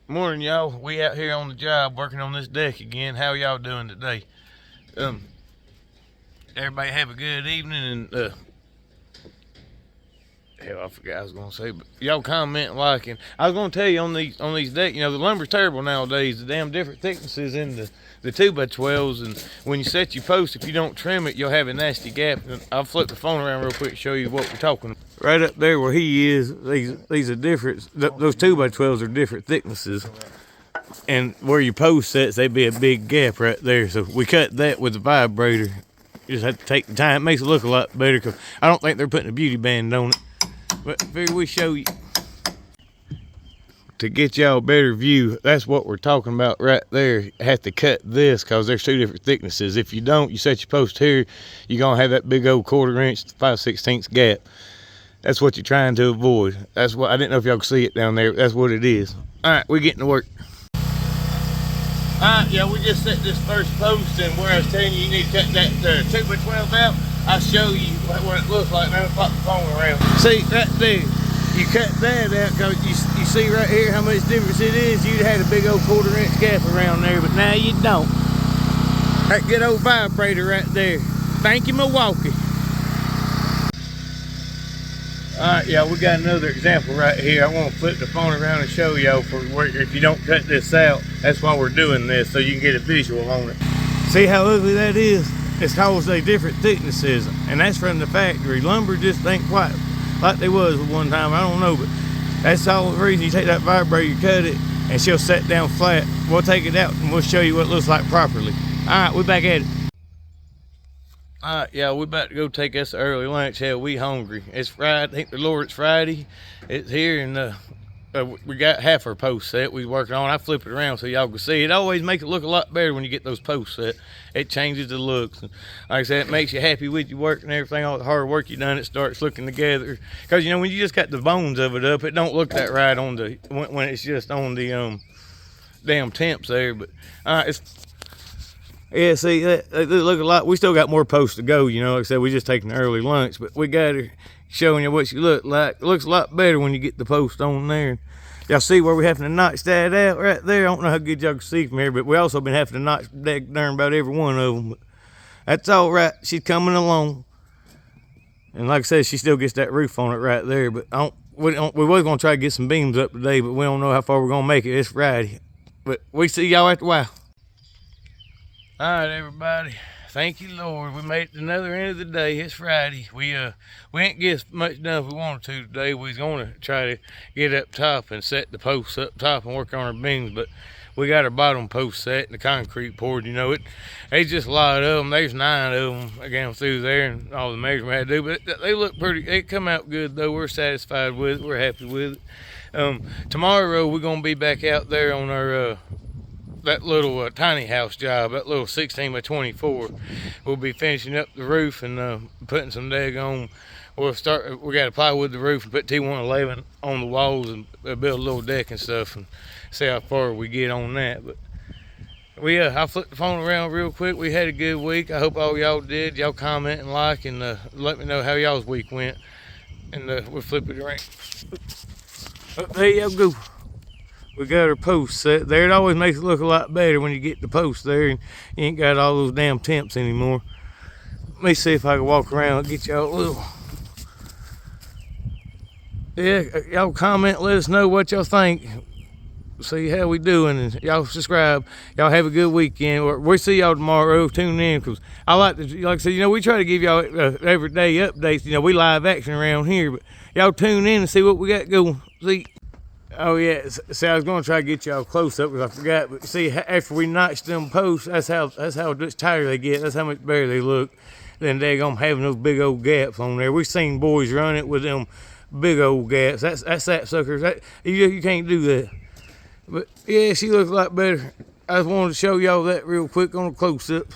Morning, y'all. We out here on the job working on this deck again. How y'all doing today? Everybody have a good evening, and hell, I forgot what I was gonna say, but y'all comment and like. And I was gonna tell you on these decks, the lumber's terrible nowadays. The damn different thicknesses in the 2x12s, and when you set your post, if you don't trim it, you'll have a nasty gap. And I'll flip the phone around real quick to show you what we're talking about. Right up there where he is, these are different. Those 2x12s are different thicknesses. And where your post sets, there'd be a big gap right there. So we cut that with the vibrator. You just have to take the time. It makes it look a lot better because I don't think they're putting a beauty band on it. But figure we show you to get y'all a better view. That's what we're talking about right there. You have to cut this because there's two different thicknesses. If you don't, you set your post here, you're gonna have that big old 1/4 inch, 5/16 gap. That's what you're trying to avoid. That's what I didn't know if y'all could see it down there. That's what it is. All right, we're getting to work. Alright, yeah, we just set this first post, and where I was telling you need to cut that 2x12 out, I'll show you what it looks like. Now let's pop the phone around. See, right there, you cut that out because you see right here how much difference it is. You'd had a big old 1/4 inch gap around there, but now you don't. That good old vibrator right there. Thank you, Milwaukee. Alright, yeah, we got another example right here. I want to flip the phone around and show y'all if you don't cut this out. That's why we're doing this, so you can get a visual on it. See how ugly that is? It's because they different thicknesses, and that's from the factory. Lumber just ain't quite like they was at one time. I don't know, but that's all the reason. You take that vibrator, you cut it, and she'll set down flat. We'll take it out and we'll show you what it looks like properly. Alright, we're back at it. Alright, yeah, we about to go take us an early lunch. Hell, we hungry. It's Friday. Thank the Lord it's Friday. It's here, and we got half our post set we working on. I flip it around so y'all can see. It always makes it look a lot better when you get those posts set. It changes the looks. And like I said, it makes you happy with your work and everything. All the hard work you done, it starts looking together. Because, when you just got the bones of it up, it don't look that right on the when it's just on the damn temps there. But it's... Yeah, see, they look a lot. We still got more posts to go, like I said, we just taking an early lunch, but we got her showing you what she look like. It looks a lot better when you get the post on there. Y'all see where we having to notch that out right there? I don't know how good y'all can see from here, but we also been having to notch that darn about every one of them. But that's all right. She's coming along. And like I said, she still gets that roof on it right there, but we was going to try to get some beams up today, but we don't know how far we're going to make it. It's Friday. But we see y'all after a while. All right, everybody. Thank you, Lord. We made it to another end of the day. It's Friday. We ain't get as much done as we wanted to today. We was going to try to get up top and set the posts up top and work on our beams, but we got our bottom post set and the concrete poured. It's just a lot of them. There's 9 of them. I got them through there and all the measurement I had to do, but they look pretty. They come out good though. We're satisfied with it. We're happy with it. Tomorrow we're gonna be back out there on our that little tiny house job, that little 16 by 24. We'll be finishing up the roof and putting some daggone. We got to plywood the roof and put T111 on the walls and build a little deck and stuff and see how far we get on that. But I'll flip the phone around real quick. We had a good week. I hope all y'all did. Y'all comment and like and let me know how y'all's week went. And we'll flip it around. Oh, there y'all go. We got our post set there. It always makes it look a lot better when you get the post there and you ain't got all those damn temps anymore. Let me see if I can walk around and get y'all a little. Yeah, y'all comment, let us know what y'all think. See how we doing, and y'all subscribe. Y'all have a good weekend. We'll see y'all tomorrow. Tune in, because I like I said, we try to give y'all everyday updates. We live action around here, but y'all tune in and see what we got going. See. Oh yeah, see, I was gonna try to get y'all close up because I forgot, but see, after we notch them posts, that's how much tighter they get. That's how much better they look than they gonna having those big old gaps on there. We've seen boys run it with them big old gaps. That's that suckers. You can't do that. But yeah, she looks a lot better. I just wanted to show y'all that real quick on a close up.